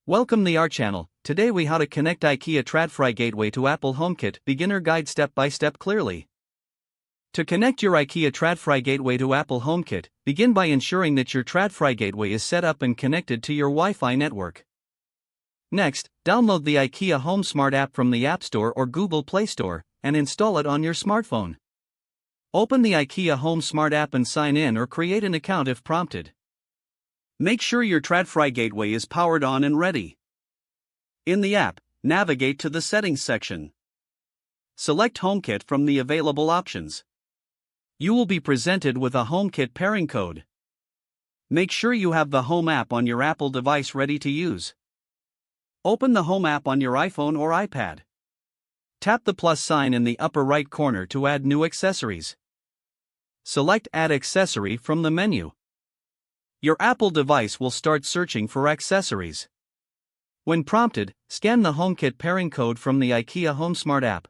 Welcome to our channel. Today we how to connect Ikea Tradfri gateway to Apple HomeKit beginner guide step by step clearly. To connect your Ikea Tradfri gateway to Apple HomeKit, begin by ensuring that your Tradfri gateway is set up and connected to your Wi-Fi network. Next, download the Ikea Home Smart app from the App Store or Google Play Store and install it on your smartphone. Open the Ikea Home Smart app and sign in or create an account if prompted. Make sure your Tradfri gateway is powered on and ready. In the app, navigate to the Settings section. Select HomeKit from the available options. You will be presented with a HomeKit pairing code. Make sure you have the Home app on your Apple device ready to use. Open the Home app on your iPhone or iPad. Tap the plus sign in the upper right corner to add new accessories. Select Add Accessory from the menu. Your Apple device will start searching for accessories. When prompted, scan the HomeKit pairing code from the Ikea HomeSmart app.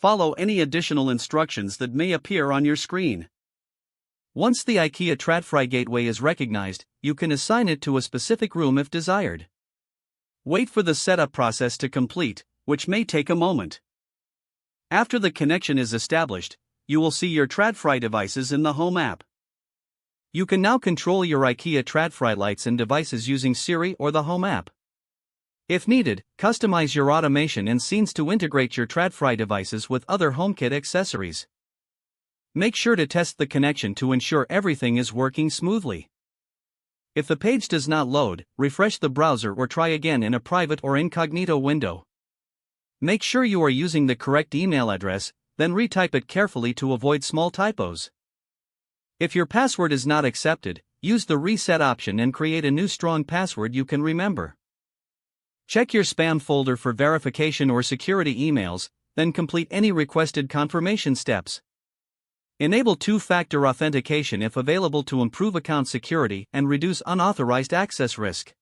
Follow any additional instructions that may appear on your screen. Once the Ikea Tradfri gateway is recognized, you can assign it to a specific room if desired. Wait for the setup process to complete, which may take a moment. After the connection is established, you will see your Tradfri devices in the Home app. You can now control your Ikea Tradfri lights and devices using Siri or the Home app. If needed, customize your automation and scenes to integrate your Tradfri devices with other HomeKit accessories. Make sure to test the connection to ensure everything is working smoothly. If the page does not load, refresh the browser or try again in a private or incognito window. Make sure you are using the correct email address, then retype it carefully to avoid small typos. If your password is not accepted, use the reset option and create a new strong password you can remember. Check your spam folder for verification or security emails, then complete any requested confirmation steps. Enable two-factor authentication if available to improve account security and reduce unauthorized access risk.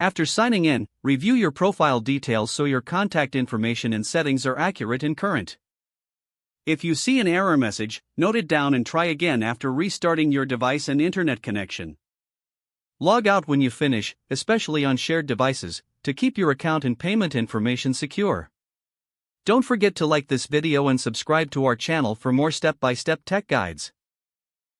After signing in, review your profile details so your contact information and settings are accurate and current. If you see an error message, note it down and try again after restarting your device and internet connection. Log out when you finish, especially on shared devices, to keep your account and payment information secure. Don't forget to like this video and subscribe to our channel for more step-by-step tech guides.